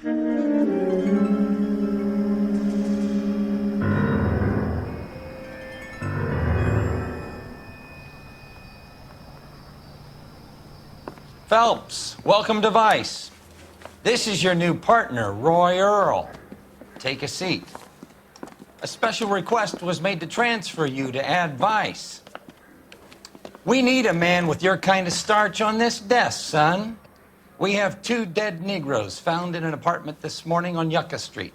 Phelps, welcome to Vice. This is your new partner, Roy Earl. Take a seat. A special request was made to transfer you to Ad Vice. We need a man with your kind of starch on this desk, son. We have 2 dead Negroes found in an apartment this morning on Yucca Street.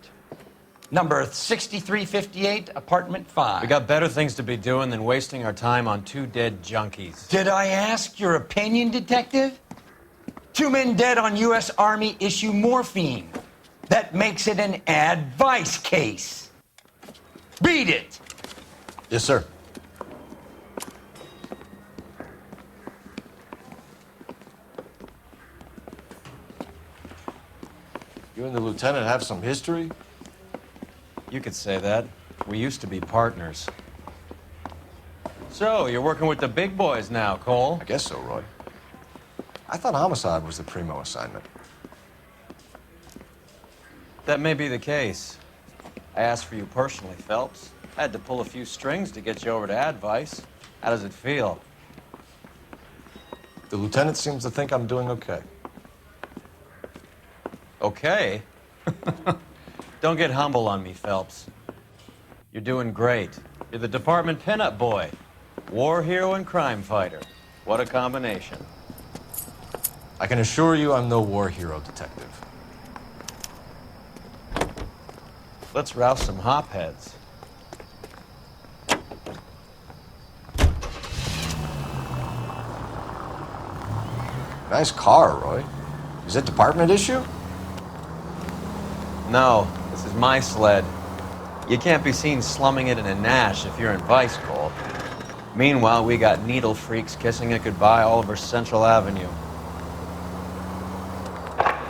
Number 6358, apartment 5. We got better things to be doing than wasting our time on 2 dead junkies. Did I ask your opinion, detective? 2 men dead on U.S. Army issue morphine. That makes it an Ad Vice case. Beat it! Yes, sir. You and the lieutenant have some history? You could say that. We used to be partners. So, you're working with the big boys now, Cole? I guess so, Roy. I thought homicide was the primo assignment. That may be the case. I asked for you personally, Phelps. I had to pull a few strings to get you over to Ad Vice. How does it feel? The lieutenant seems to think I'm doing okay. Okay? Don't get humble on me, Phelps. You're doing great. You're the department pinup boy. War hero and crime fighter. What a combination. I can assure you I'm no war hero, detective. Let's rouse some hopheads. Nice car, Roy. Is it department issue? No, this is my sled. You can't be seen slumming it in a Nash if you're in Vice, Cole. Meanwhile, we got needle freaks kissing it goodbye all over Central Avenue.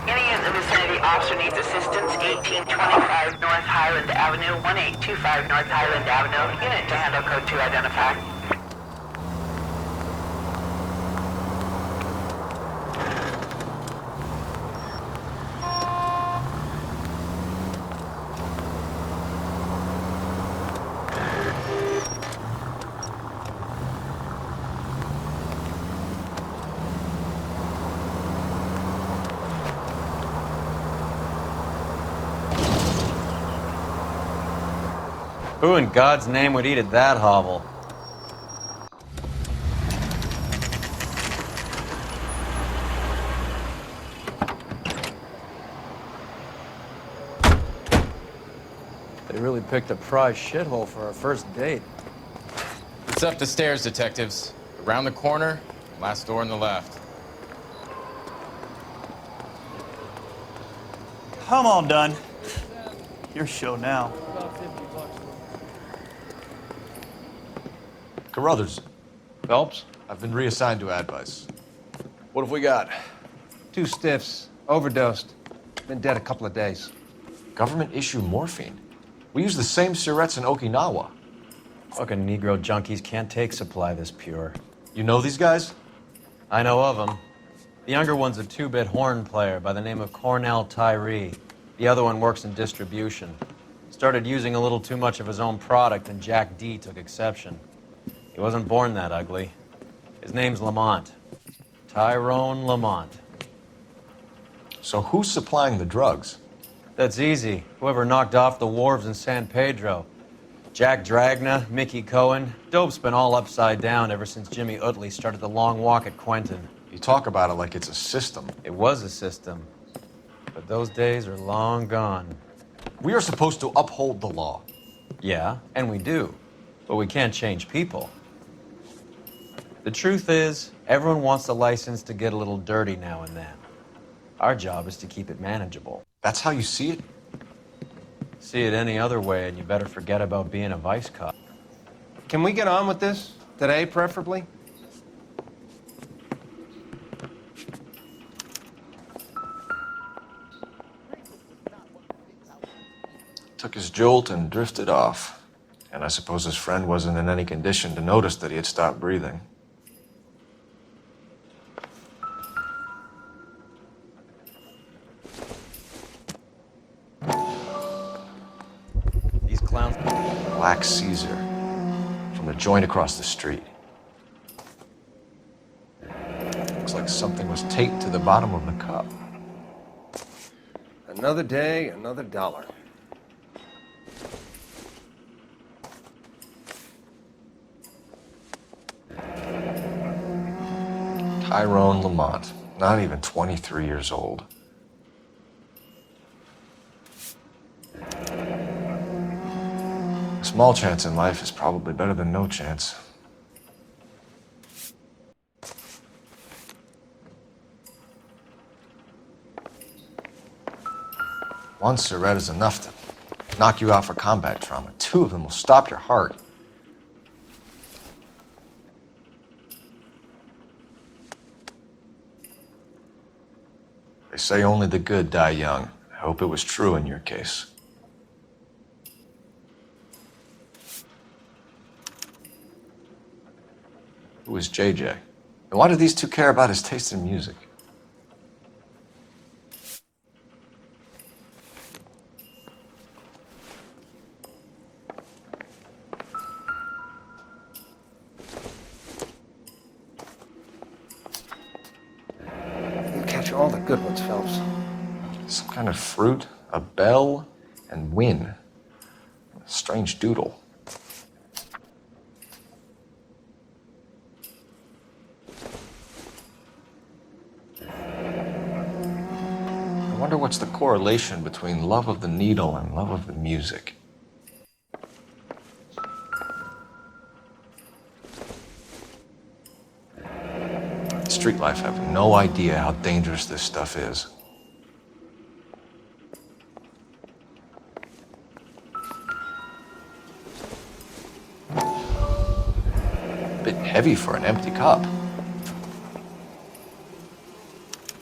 Any in the vicinity officer needs assistance, 1825 North Highland Avenue, 1825 North Highland Avenue. Unit to handle code 2 identified. Who in God's name would eat at that hovel? They really picked a prize shithole for our first date. It's up the stairs, detectives. Around the corner, last door on the left. I'm all done. Your show now. Carruthers, Phelps? I've been reassigned to Ad Vice. What have we got? 2 stiffs, overdosed. Been dead a couple of days. Government issue morphine. We use the same syrettes in Okinawa. Fucking Negro junkies can't take supply this pure. You know these guys? I know of them. The younger one's a 2-bit horn player by the name of Cornell Tyree. The other one works in distribution. Started using a little too much of his own product, and Jack D took exception. He wasn't born that ugly. His name's Lamont. Tyrone Lamont. So who's supplying the drugs? That's easy. Whoever knocked off the wharves in San Pedro. Jack Dragna, Mickey Cohen. Dope's been all upside down ever since Jimmy Utley started the long walk at Quentin. You talk about it like it's a system. It was a system. But those days are long gone. We are supposed to uphold the law. Yeah, and we do. But we can't change people. The truth is, everyone wants the license to get a little dirty now and then. Our job is to keep it manageable. That's how you see it? See it any other way, and you better forget about being a vice cop. Can we get on with this? Today, preferably? Took his jolt and drifted off. And I suppose his friend wasn't in any condition to notice that he had stopped breathing. clowns. Black Caesar from the joint across the street. Looks like something was taped to the bottom of the cup. Another day, another dollar. Tyrone Lamont, not even 23 years old. A small chance in life is probably better than no chance. One cigarette is enough to knock you out for combat trauma. Two of them will stop your heart. They say only the good die young. I hope it was true in your case. Who is JJ? And why do these two care about his taste in music? You catch all the good ones, Phelps. Some kind of fruit, a bell, and win. A strange doodle. I wonder what's the correlation between love of the needle and love of the music. Street life have no idea how dangerous this stuff is. A bit heavy for an empty cup.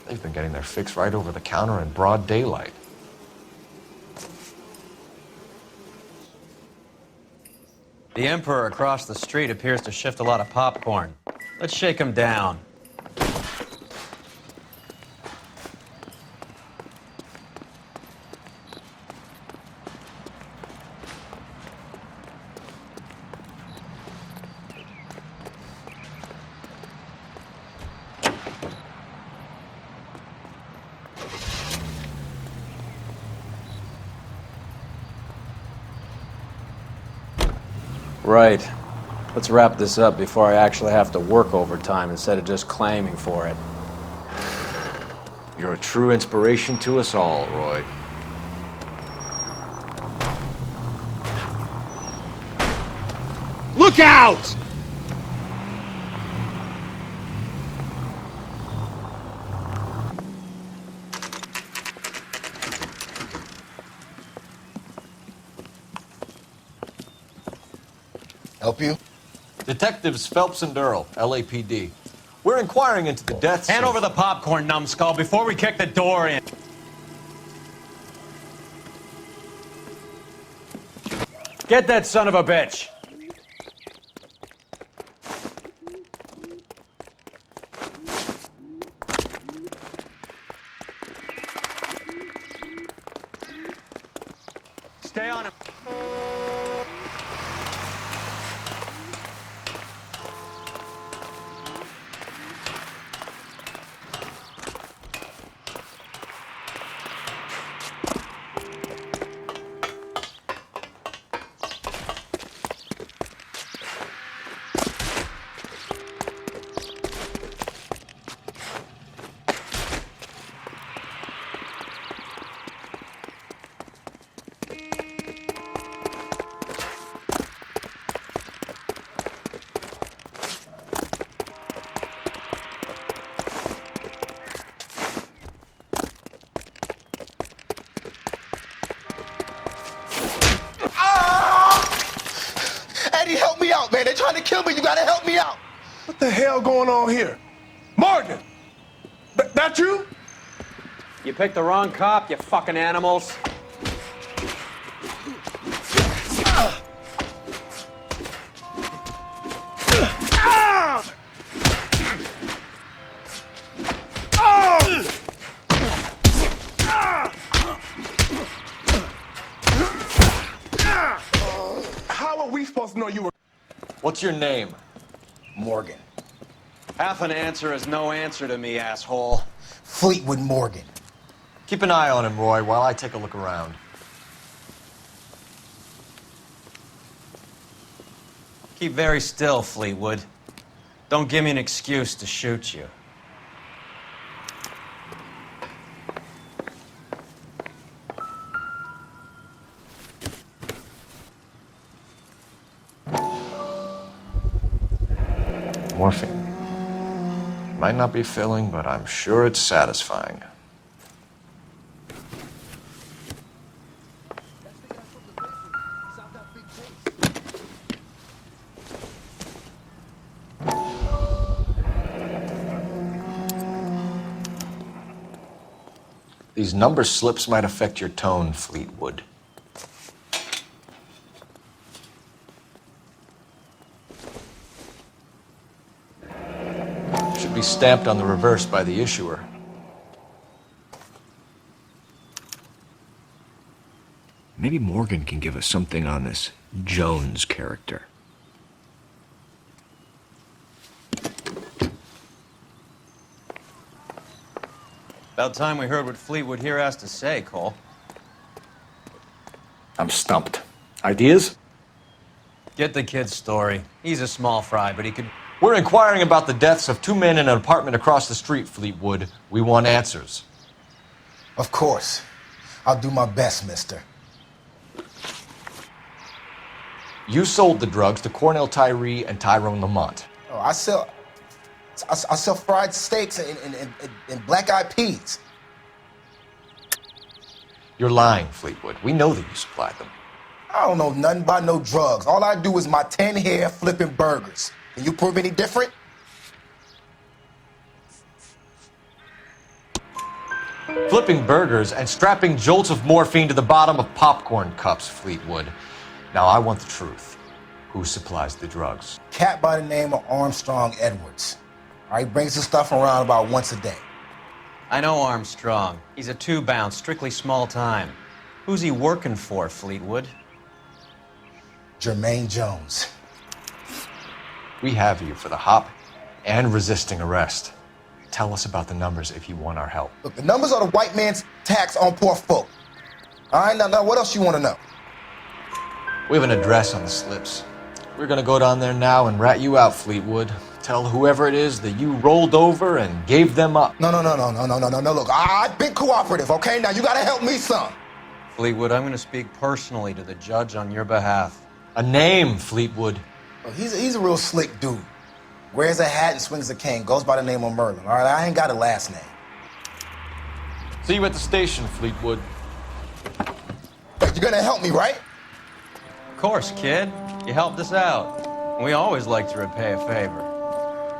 They've been getting their fix right over the counter in broad daylight. The Emperor across the street appears to shift a lot of popcorn. Let's shake him down. Right. Let's wrap this up before I actually have to work overtime instead of just claiming for it. You're a true inspiration to us all, Roy. Look out! Help you? Detectives Phelps and Earl, LAPD. We're inquiring into the deaths Hand of... over the popcorn, numbskull, before we kick the door in. Get that son of a bitch! Stay on him. Eddie, help me out, man. They're trying to kill me. You gotta help me out. What the hell going on here? Morgan! That you? You picked the wrong cop, you fucking animals. What's your name? Morgan. Half an answer is no answer to me, asshole. Fleetwood Morgan. Keep an eye on him, Roy, while I take a look around. Keep very still, Fleetwood. Don't give me an excuse to shoot you. Morphine. Might not be filling, but I'm sure it's satisfying. These number slips might affect your tone, Fleetwood. Should be stamped on the reverse by the issuer. Maybe Morgan can give us something on this Jones character. About time we heard what Fleetwood here has to say, Cole. I'm stumped. Ideas? Get the kid's story. He's a small fry, but he could... We're inquiring about the deaths of two men in an apartment across the street, Fleetwood. We want answers. Of course. I'll do my best, mister. You sold the drugs to Cornell Tyree and Tyrone Lamont. Oh, I sell fried steaks and black-eyed peas. You're lying, Fleetwood. We know that you supplied them. I don't know nothing about no drugs. All I do is my 10 hair flipping burgers. Can you prove any different? Flipping burgers and strapping jolts of morphine to the bottom of popcorn cups, Fleetwood. Now, I want the truth. Who supplies the drugs? Cat by the name of Armstrong Edwards. All right, brings the stuff around about once a day. I know Armstrong. He's a two-bounce, strictly small time. Who's he working for, Fleetwood? Jermaine Jones. We have you for the hop and resisting arrest. Tell us about the numbers if you want our help. Look, the numbers are the white man's tax on poor folk. All right, now what else you want to know? We have an address on the slips. We're gonna go down there now and rat you out, Fleetwood. Tell whoever it is that you rolled over and gave them up. No. Look, I've been cooperative, okay? Now you gotta help me some. Fleetwood, I'm going to speak personally to the judge on your behalf. A name, Fleetwood. Look, he's a real slick dude. Wears a hat and swings a cane. Goes by the name of Merlin. All right, I ain't got a last name. See you at the station, Fleetwood. But you're gonna help me, right? Of course, kid. You helped us out. We always like to repay a favor.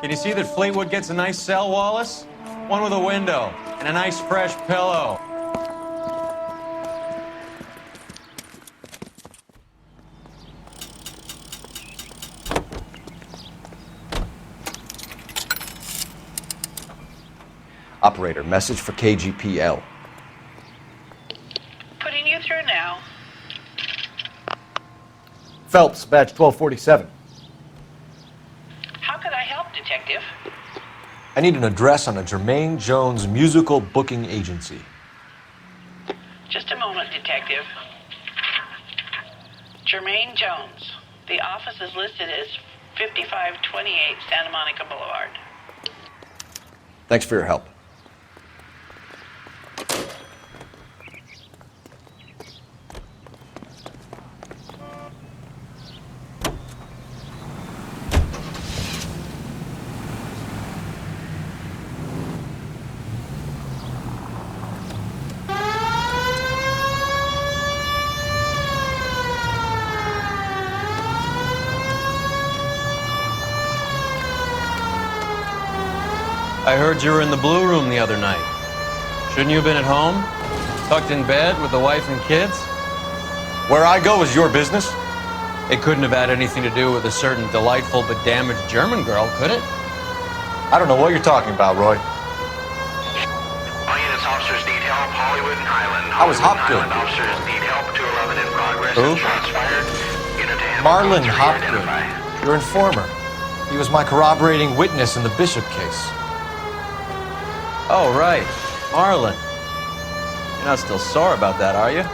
Can you see that Fleetwood gets a nice cell, Wallace? One with a window and a nice fresh pillow. Operator, message for KGPL. Putting you through now. Phelps, badge 1247. How could I help, Detective? I need an address on a Jermaine Jones musical booking agency. Just a moment, Detective. Jermaine Jones. The office is listed as 5528 Santa Monica Boulevard. Thanks for your help. I heard you were in the Blue Room the other night. Shouldn't you have been at home? Tucked in bed with the wife and kids? Where I go is your business? It couldn't have had anything to do with a certain delightful but damaged German girl, could it? I don't know what you're talking about, Roy. All units, officers need help. Hollywood and Highland. I was Hollywood Hopgood. and Highland officers need help. 211 in progress. Who? Shots fired. Unit to handle Marlon codes Hopgood. re-identify. Your informer. He was my corroborating witness in the Bishop case. Oh, right. Marlon. You're not still sore about that, are you?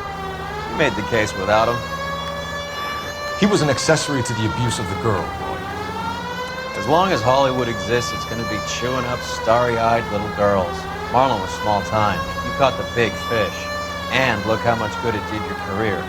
You made the case without him. He was an accessory to the abuse of the girl, Roy. As long as Hollywood exists, it's gonna be chewing up starry-eyed little girls. Marlon was small time. You caught the big fish. And look how much good it did your career.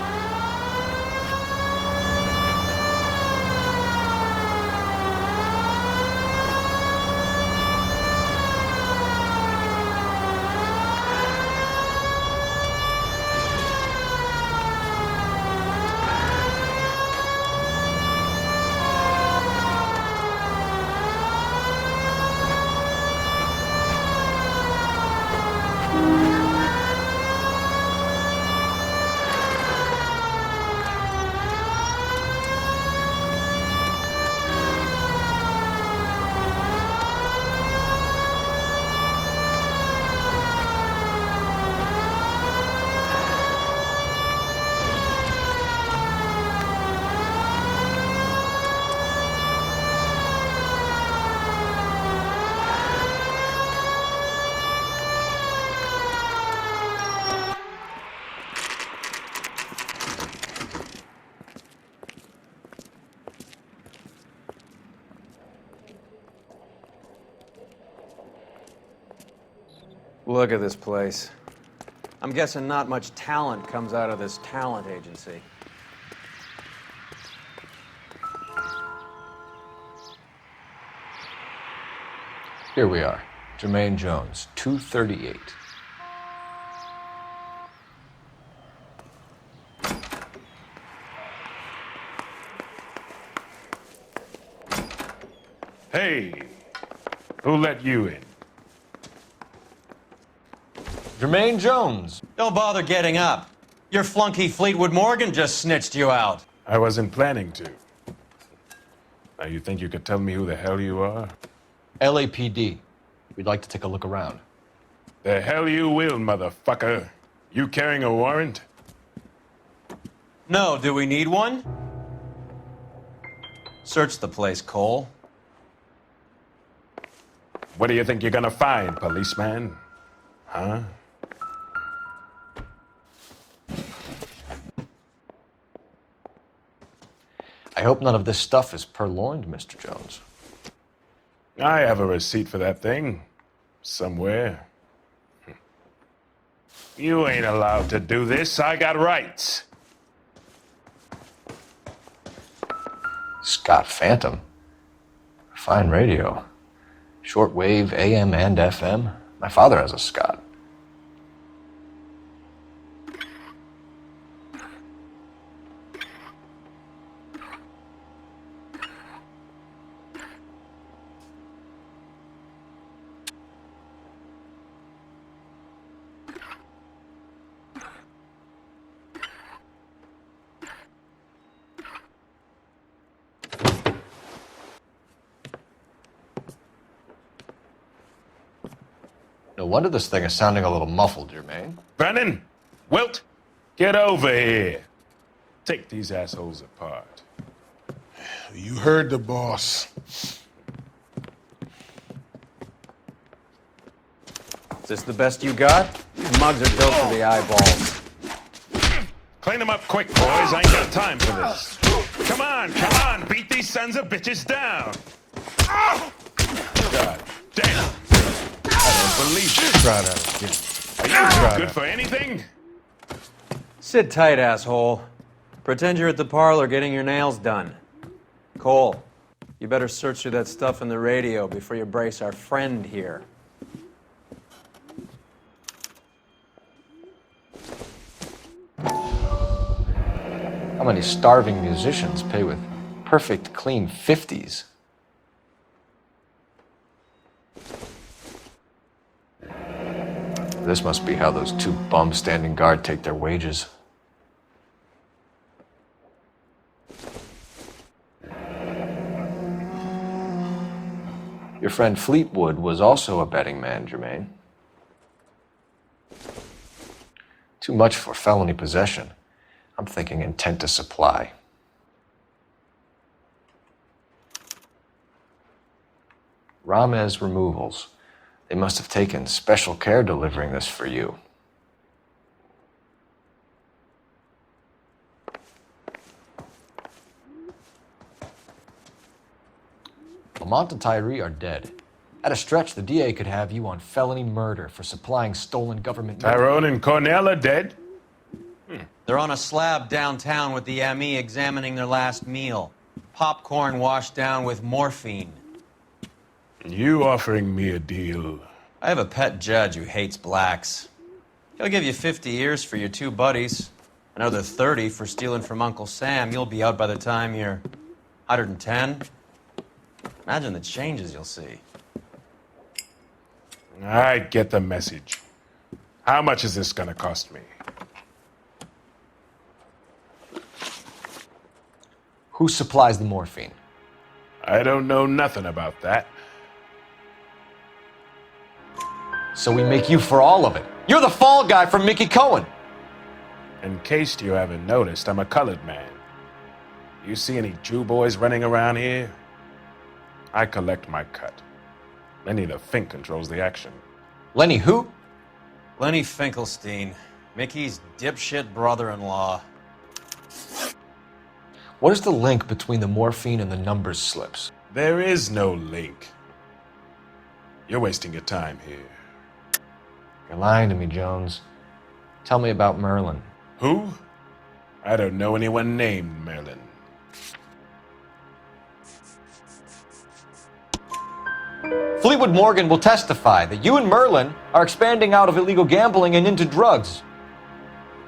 Look at this place. I'm guessing not much talent comes out of this talent agency. Here we are. Jermaine Jones, 238. Hey, who let you in? Jermaine Jones. Don't bother getting up. Your flunky Fleetwood Morgan just snitched you out. I wasn't planning to. Now, you think you could tell me who the hell you are? LAPD. We'd like to take a look around. The hell you will, motherfucker. You carrying a warrant? No, do we need one? Search the place, Cole. What do you think you're gonna find, policeman? Huh? I hope none of this stuff is purloined, Mr. Jones. I have a receipt for that thing. Somewhere. You ain't allowed to do this. I got rights. Scott Phantom. Fine radio. Shortwave, AM and FM. My father has a Scott. No wonder this thing is sounding a little muffled, Jermaine. Brennan! Wilt! Get over here. Take these assholes apart. You heard the boss. Is this the best you got? These mugs are built for the eyeballs. Clean them up quick, boys. I ain't got time for this. Come on. Beat these sons of bitches down. God damn. I don't believe it. Try that again. Are you good for anything? Sit tight, asshole. Pretend you're at the parlor getting your nails done. Cole, you better search through that stuff in the radio before you brace our friend here. How many starving musicians pay with perfect, clean 50s? This must be how those two bums standing guard take their wages. Your friend Fleetwood was also a betting man, Jermaine. Too much for felony possession. I'm thinking intent to supply. Ramez Removals. They must have taken special care delivering this for you. Lamont and Tyree are dead. At a stretch, the DA could have you on felony murder for supplying stolen government... Tyrone and Cornell are dead? They're on a slab downtown with the ME examining their last meal. Popcorn washed down with morphine. You offering me a deal? I have a pet judge who hates blacks. He'll give you 50 years for your two buddies. Another 30 for stealing from Uncle Sam. You'll be out by the time you're 110. Imagine the changes you'll see. I get the message. How much is this gonna cost me? Who supplies the morphine? I don't know nothing about that. So we make you for all of it. You're the fall guy from Mickey Cohen. In case you haven't noticed, I'm a colored man. You see any Jew boys running around here? I collect my cut. Lenny the Fink controls the action. Lenny who? Lenny Finkelstein, Mickey's dipshit brother-in-law. What is the link between the morphine and the numbers slips? There is no link. You're wasting your time here. You're lying to me, Jones. Tell me about Merlin. Who? I don't know anyone named Merlin. Fleetwood Morgan will testify that you and Merlin are expanding out of illegal gambling and into drugs.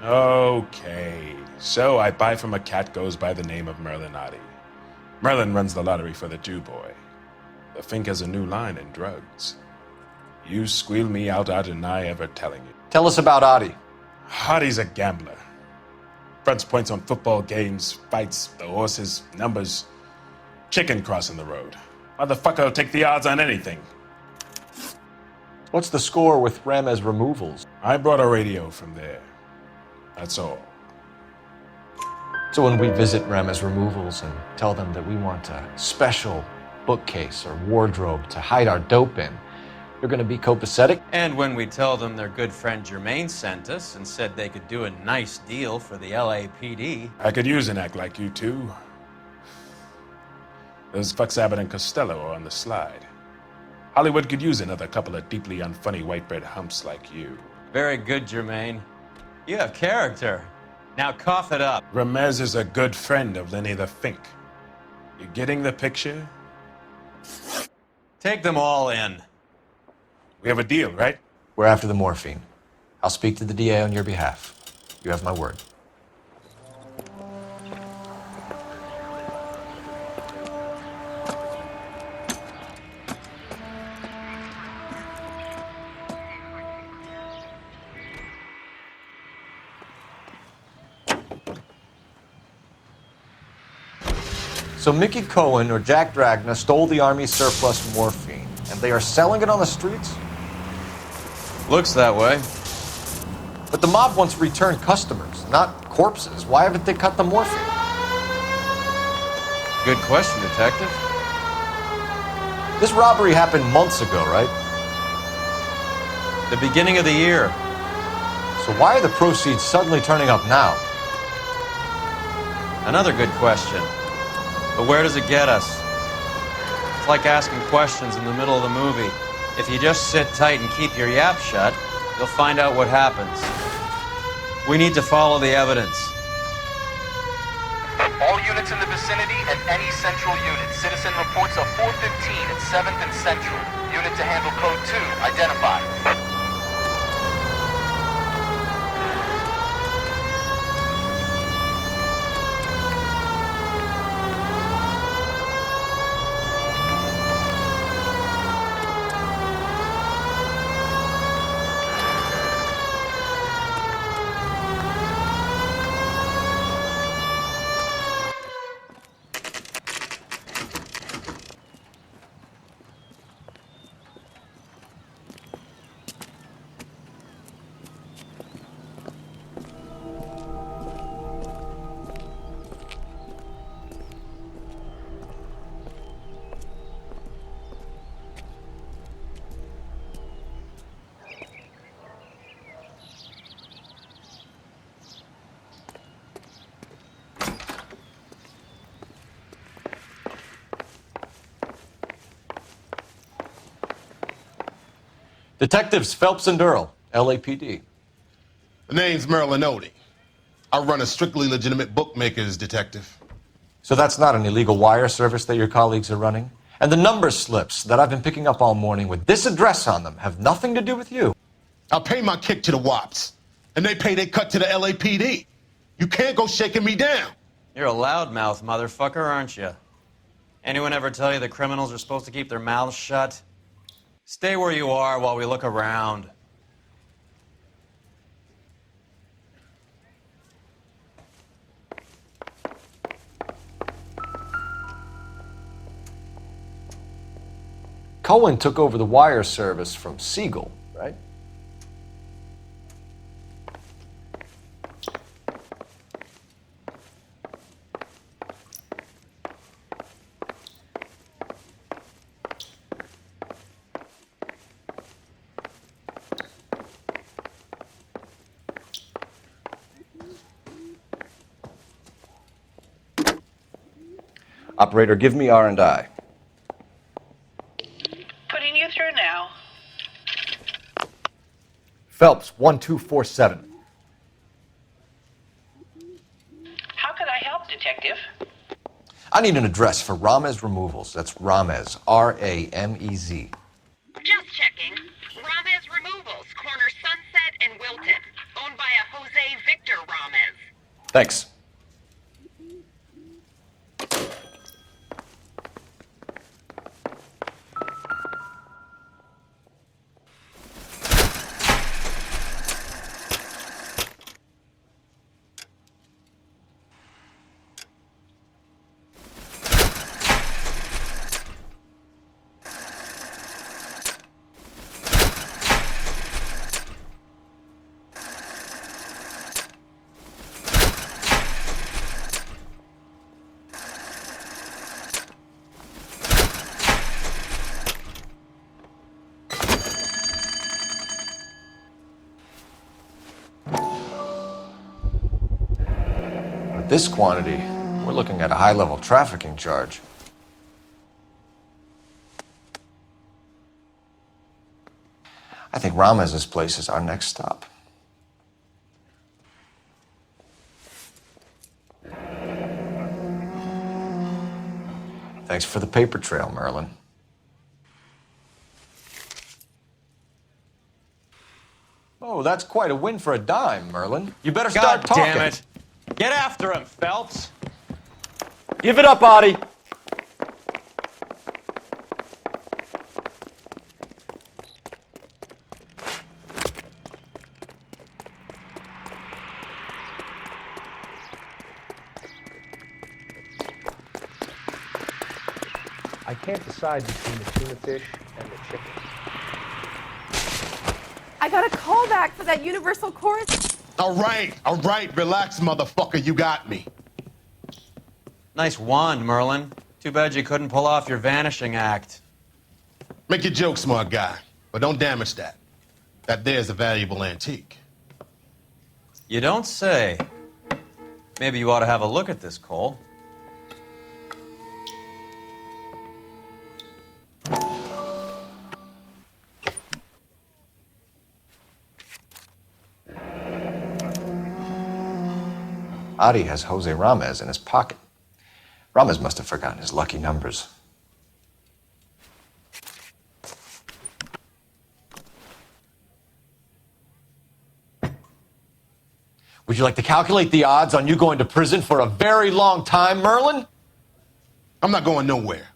Okay, so I buy from a cat goes by the name of Merlin Otti. Merlin runs the lottery for the Jew boy. The Fink has a new line in drugs. You squeal me out, I deny ever telling you. Tell us about Otti. Otti's a gambler. Fronts points on football games, fights, the horses, numbers. Chicken crossing the road. Motherfucker will take the odds on anything. What's the score with Ramez Removals? I brought a radio from there. That's all. So when we visit Ramez Removals and tell them that we want a special bookcase or wardrobe to hide our dope in, you're going to be copacetic? And when we tell them their good friend Jermaine sent us and said they could do a nice deal for the LAPD. I could use an act like you two. Those fucks Abbott and Costello are on the slide. Hollywood could use another couple of deeply unfunny white bread humps like you. Very good, Jermaine. You have character. Now cough it up. Ramez is a good friend of Lenny the Fink. You getting the picture? Take them all in. We have a deal, right? We're after the morphine. I'll speak to the DA on your behalf. You have my word. So Mickey Cohen or Jack Dragna stole the Army surplus morphine, and they are selling it on the streets? Looks that way. But the mob wants return customers, not corpses. Why haven't they cut the morphine? Good question, Detective. This robbery happened months ago, right? The beginning of the year. So why are the proceeds suddenly turning up now? Another good question. But where does it get us? It's like asking questions in the middle of the movie. If you just sit tight and keep your yap shut, you'll find out what happens. We need to follow the evidence. All units in the vicinity and any central unit. Citizen reports of 415 at 7th and Central. Unit to handle code 2, identified. Detectives Phelps and Earl, LAPD. The name's Merlin Odie. I run a strictly legitimate bookmaker's detective. So that's not an illegal wire service that your colleagues are running? And the number slips that I've been picking up all morning with this address on them have nothing to do with you? I pay my kick to the Wops, and they pay their cut to the LAPD. You can't go shaking me down. You're a loudmouth motherfucker, aren't you? Anyone ever tell you that criminals are supposed to keep their mouths shut? Stay where you are while we look around. Cohen took over the wire service from Siegel, right? Operator, give me R&I. Putting you through now. Phelps, 1247. How could I help, Detective? I need an address for Ramez Removals. That's Ramez, R-A-M-E-Z. Just checking. Ramez Removals, corner Sunset and Wilton. Owned by a Jose Victor Ramez. Thanks. With this quantity, we're looking at a high-level trafficking charge. I think Ramez's place is our next stop. Thanks for the paper trail, Merlin. Oh, that's quite a win for a dime, Merlin. You better start God talking. damn it. Get after him, Phelps. Give it up, Audie. I can't decide between the tuna fish and the chicken. I got a call back for that Universal chorus. All right, relax, motherfucker, you got me. Nice wand, Merlin. Too bad you couldn't pull off your vanishing act. Make your joke, smart guy, but don't damage that. That there's a valuable antique. You don't say. Maybe you ought to have a look at this, Cole. Audie has Jose Ramez in his pocket. Ramez must have forgotten his lucky numbers. Would you like to calculate the odds on you going to prison for a very long time, Merlin? I'm not going nowhere.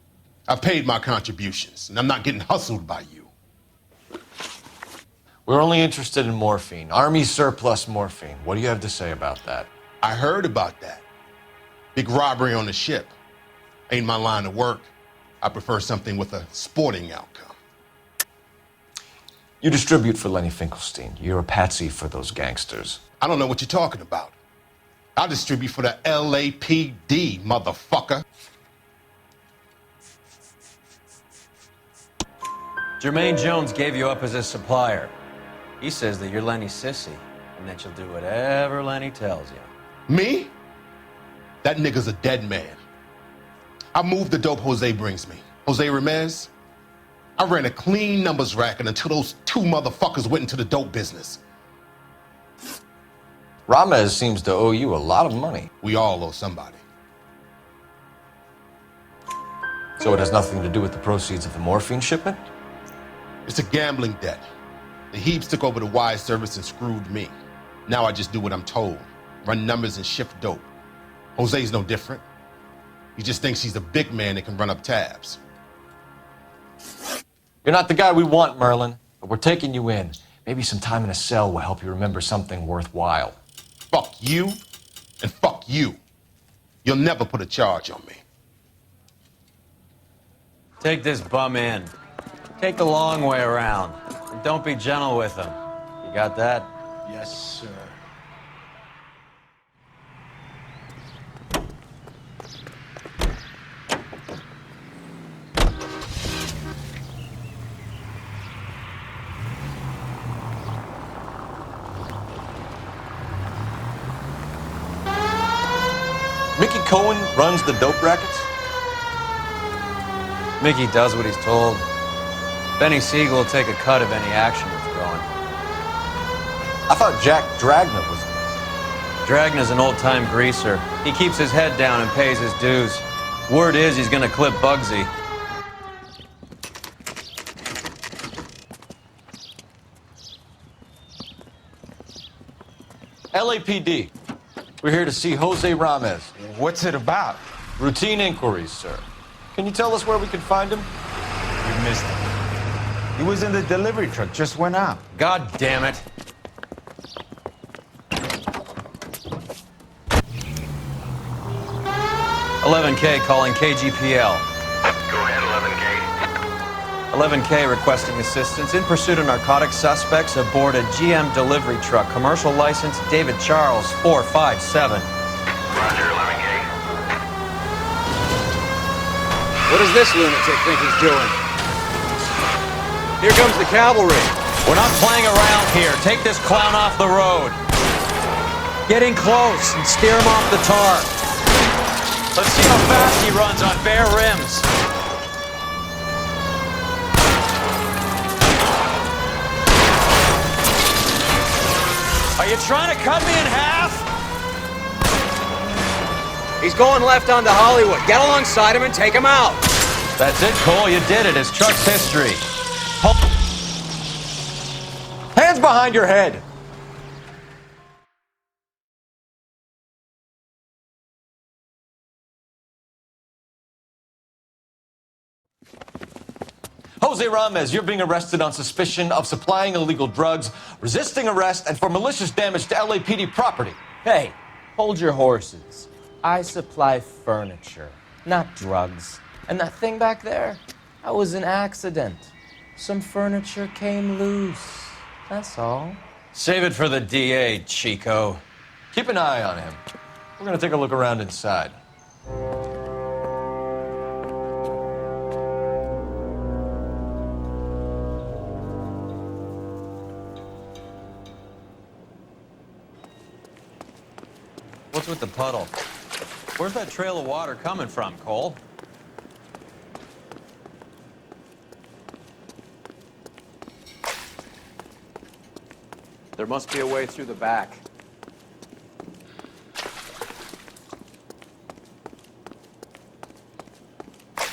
I've paid my contributions, and I'm not getting hustled by you. We're only interested in morphine. Army surplus morphine. What do you have to say about that? I heard about that. Big robbery on the ship. Ain't my line of work. I prefer something with a sporting outcome. You distribute for Lenny Finkelstein. You're a patsy for those gangsters. I don't know what you're talking about. I distribute for the LAPD, motherfucker. Jermaine Jones gave you up as his supplier. He says that you're Lenny's sissy, and that you'll do whatever Lenny tells you. Me? That nigga's a dead man. I move the dope Jose brings me. Jose Ramez, I ran a clean numbers racket until those two motherfuckers went into the dope business. Ramez seems to owe you a lot of money. We all owe somebody. So it has nothing to do with the proceeds of the morphine shipment? It's a gambling debt. The Heaps took over the wire service and screwed me. Now I just do what I'm told. Run numbers and shift dope. Jose's no different. He just thinks he's a big man that can run up tabs. You're not the guy we want, Merlin, but we're taking you in. Maybe some time in a cell will help you remember something worthwhile. Fuck you, and fuck you. You'll never put a charge on me. Take this bum in. Take the long way around. And don't be gentle with him. You got that? Yes, sir. Mickey Cohen runs the dope rackets? Mickey does what he's told. Benny Siegel will take a cut of any action that's going. I thought Jack Dragna was... Dragna's an old-time greaser. He keeps his head down and pays his dues. Word is he's gonna clip Bugsy. LAPD. We're here to see Jose Ramez. What's it about? Routine inquiries, sir. Can you tell us where we can find him? You missed him. He was in the delivery truck, just went out. God damn it. $11K calling KGPL. Go ahead, 11K. 11K requesting assistance in pursuit of narcotic suspects aboard a GM delivery truck. Commercial license David Charles 457. Roger, 11K. What does this lunatic think he's doing? Here comes the cavalry. We're not playing around here. Take this clown off the road. Get in close and steer him off the tar. Let's see how fast he runs on bare rims. Are you trying to cut me in half? He's going left onto Hollywood. Get alongside him and take him out. That's it, Cole. You did it. It's Chuck's history. Hands behind your head! Jose Ramez, you're being arrested on suspicion of supplying illegal drugs, resisting arrest, and for malicious damage to LAPD property. Hey, hold your horses. I supply furniture, not drugs. And that thing back there, that was an accident. Some furniture came loose. That's all. Save it for the DA, Chico. Keep an eye on him. We're gonna take a look around inside. What's with the puddle? Where's that trail of water coming from, Cole? There must be a way through the back.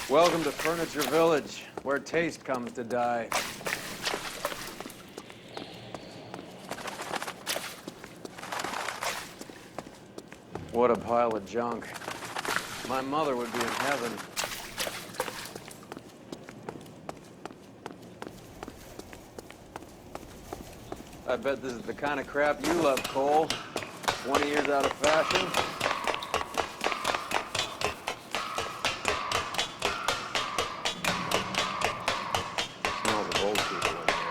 Welcome to Furniture Village, where taste comes to die. What a pile of junk. My mother would be in heaven. I bet this is the kind of crap you love, Cole. 20 years out of fashion. Smells of old people in here.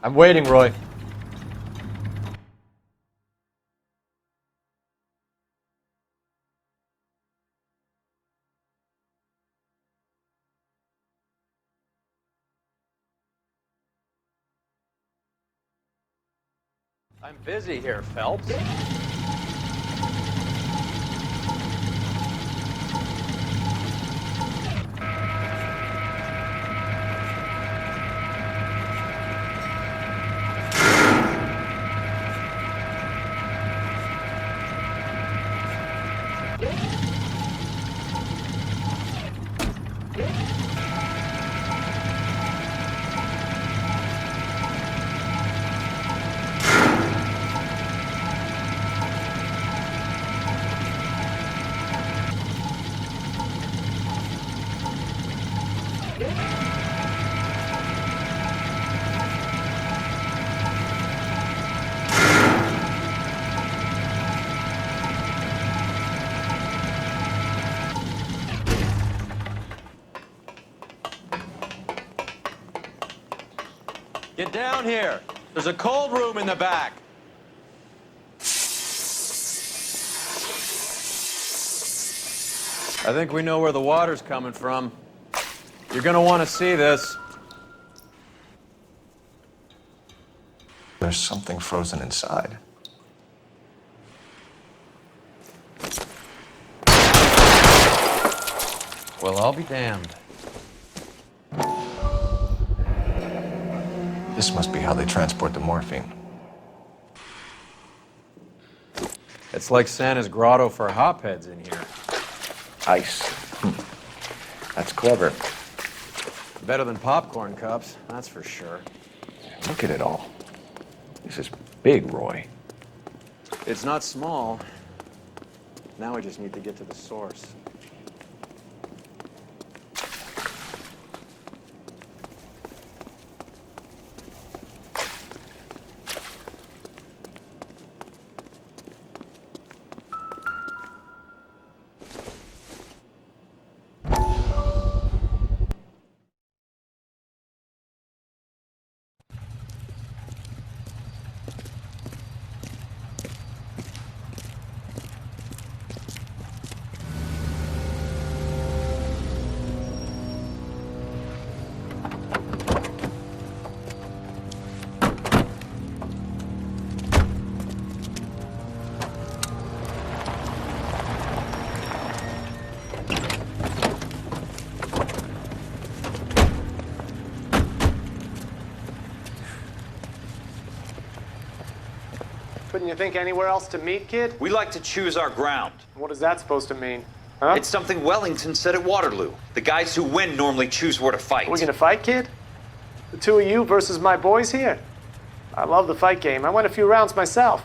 I'm waiting, Roy. I'm busy here, Phelps. Get down here. There's a cold room in the back. I think we know where the water's coming from. You're gonna want to see this. There's something frozen inside. Well, I'll be damned. This must be how they transport the morphine. It's like Santa's grotto for hopheads in here. Ice. That's clever. Better than popcorn cups, that's for sure. Look at it all. This is big, Roy. It's not small. Now we just need to get to the source. Couldn't you think anywhere else to meet, kid? We like to choose our ground. What is that supposed to mean? Huh? It's something Wellington said at Waterloo. The guys who win normally choose where to fight. We gonna fight, kid? The two of you versus my boys here? I love the fight game. I went a few rounds myself.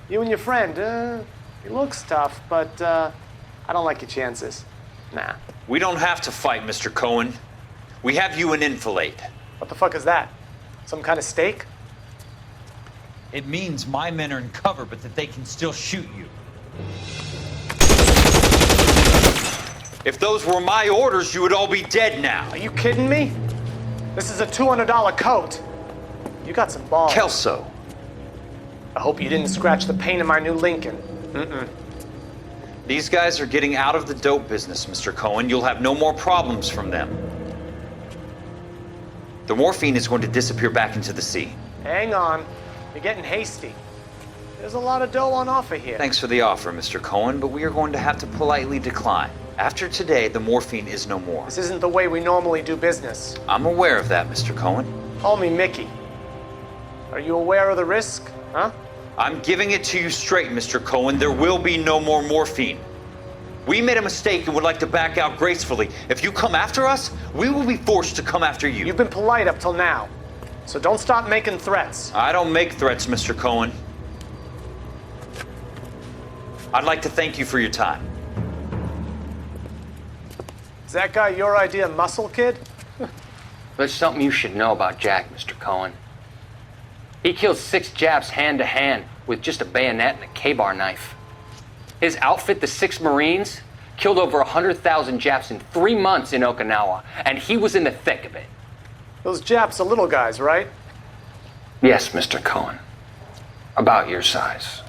You and your friend, he looks tough, but I don't like your chances. Nah. We don't have to fight, Mr. Cohen. We have you an enfilade. What the fuck is that? Some kind of steak? It means my men are in cover, but that they can still shoot you. If those were my orders, you would all be dead now. Are you kidding me? This is a $200 coat. You got some balls. Kelso. I hope you didn't scratch the paint of my new Lincoln. Mm-mm. These guys are getting out of the dope business, Mr. Cohen. You'll have no more problems from them. The morphine is going to disappear back into the sea. Hang on. You're getting hasty. There's a lot of dough on offer here. Thanks for the offer, Mr. Cohen, but we are going to have to politely decline. After today, the morphine is no more. This isn't the way we normally do business. I'm aware of that, Mr. Cohen. Call me Mickey. Are you aware of the risk, huh? I'm giving it to you straight, Mr. Cohen. There will be no more morphine. We made a mistake and would like to back out gracefully. If you come after us, we will be forced to come after you. You've been polite up till now, so don't stop making threats. I don't make threats, Mr. Cohen. I'd like to thank you for your time. Is that guy your idea of muscle, kid? There's something you should know about Jack, Mr. Cohen. He killed 6 Japs hand to hand with just a bayonet and a K-bar knife. His outfit, the 6 Marines, killed over 100,000 Japs in 3 months in Okinawa, and he was in the thick of it. Those Japs are little guys, right? Yes, Mr. Cohen. About your size.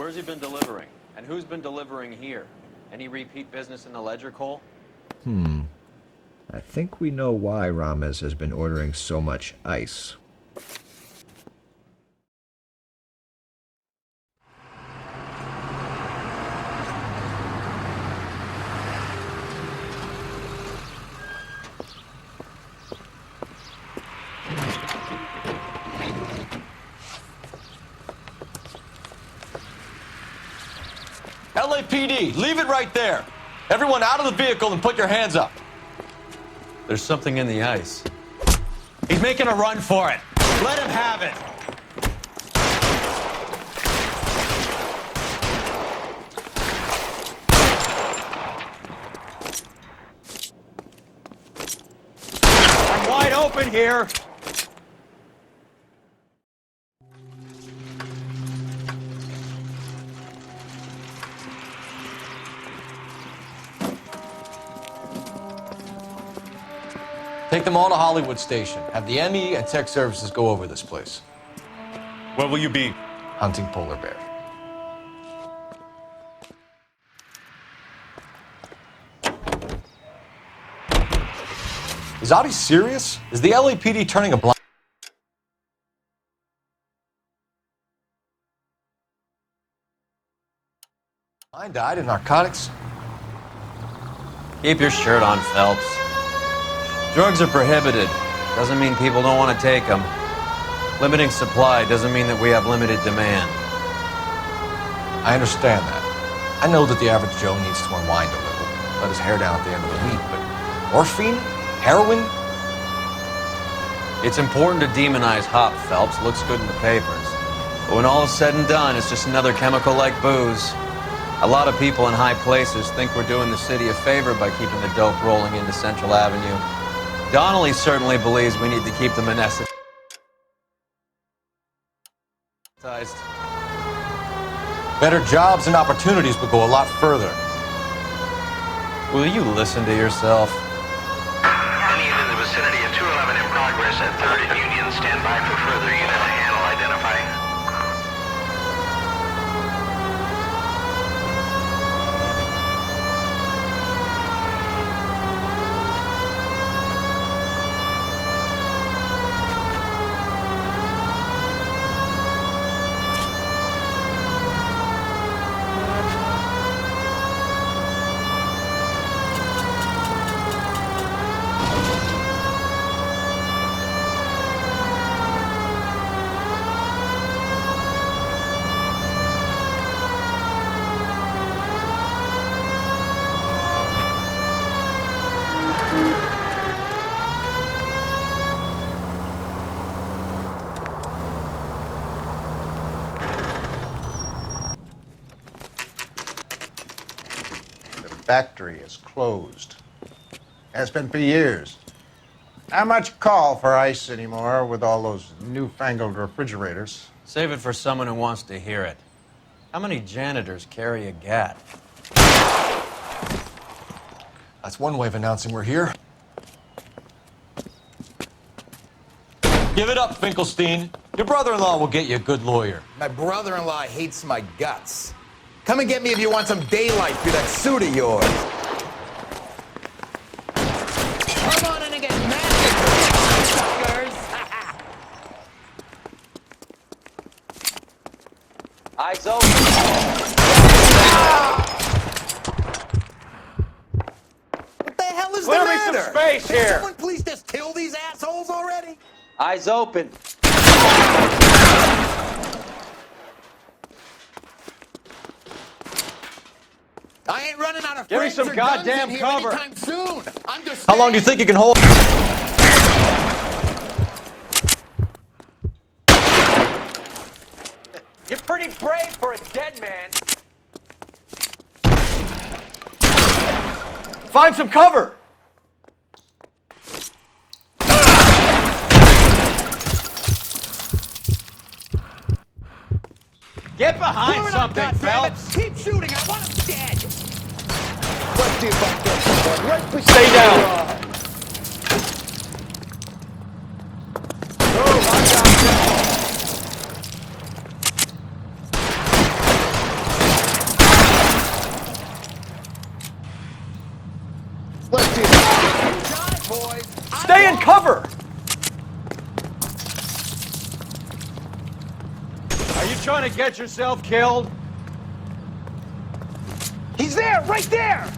Where's he been delivering? And who's been delivering here? Any repeat business in the ledger, Cole? I think we know why Rames has been ordering so much ice. LAPD, leave it right there. Everyone out of the vehicle and put your hands up. There's something in the ice. He's making a run for it. Let him have it. I'm wide open here. Take them all to Hollywood Station. Have the ME and tech services go over this place. Where will you be? Hunting polar bear. Is Audie serious? Is the LAPD turning a blind... eye to narcotics? Keep your shirt on, Phelps. Drugs are prohibited. Doesn't mean people don't want to take them. Limiting supply doesn't mean that we have limited demand. I understand that. I know that the average Joe needs to unwind a little, let his hair down at the end of the week, but morphine? Heroin? It's important to demonize hop, Phelps. Looks good in the papers. But when all is said and done, it's just another chemical like booze. A lot of people in high places think we're doing the city a favor by keeping the dope rolling into Central Avenue. Donnelly certainly believes we need to keep them anesthetized. Better jobs and opportunities would go a lot further. Will you listen to yourself? Any in the vicinity of 211 in progress at 3rd and Union. Stand by for further unit to handle identifying. Factory is closed. Has been for years. Not much call for ice anymore with all those newfangled refrigerators. Save it for someone who wants to hear it. How many janitors carry a gat? That's one way of announcing we're here. Give it up, Finkelstein. Your brother-in-law will get you a good lawyer. My brother-in-law hates my guts. Come and get me if you want some daylight through that suit of yours. Come on in and get mad, suckers! Eyes open. What the hell is Clear the me matter? some space Can here. someone please just kill these assholes already? Eyes open. I ain't running out of Give me friends some or guns goddamn in here cover. anytime soon. Understand? How long do you think you can hold? You're pretty brave for a dead man. Find some cover! Get behind Clear it up, something, goddammit. Phelps. Keep shooting. I want him dead. Let's see if I can get someone right beside Stay down. Let's do it. Boys. Stay in cover! Are you trying to get yourself killed? He's there, right there!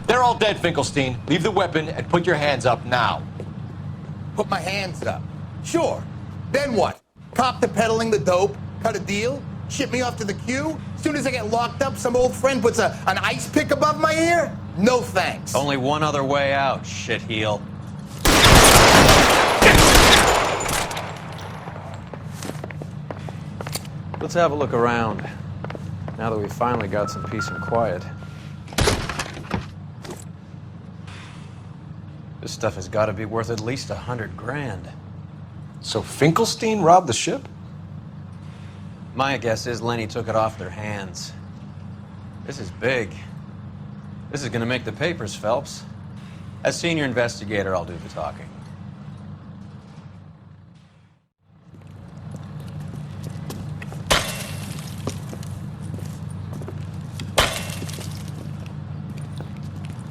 They're all dead, Finkelstein. Leave the weapon and put your hands up now. Put my hands up. Sure. Then what? Cop to peddling the dope, cut a deal, ship me off to the queue? Soon as I get locked up, some old friend puts an ice pick above my ear? No thanks. Only one other way out, shitheel. Let's have a look around, now that we've finally got some peace and quiet. This stuff has got to be worth at least 100 grand. So Finkelstein robbed the ship? My guess is Lenny took it off their hands. This is big. This is gonna make the papers, Phelps. As senior investigator, I'll do the talking.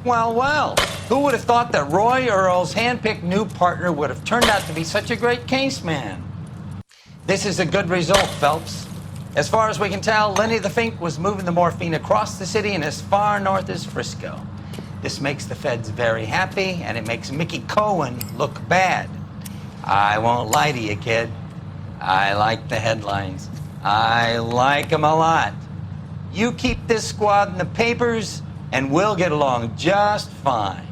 Well, well. Who would have thought that Roy Earle's hand-picked new partner would have turned out to be such a great case man? This is a good result, Phelps. As far as we can tell, Lenny the Fink was moving the morphine across the city and as far north as Frisco. This makes the feds very happy, and it makes Mickey Cohen look bad. I won't lie to you, kid. I like the headlines. I like them a lot. You keep this squad in the papers, and we'll get along just fine.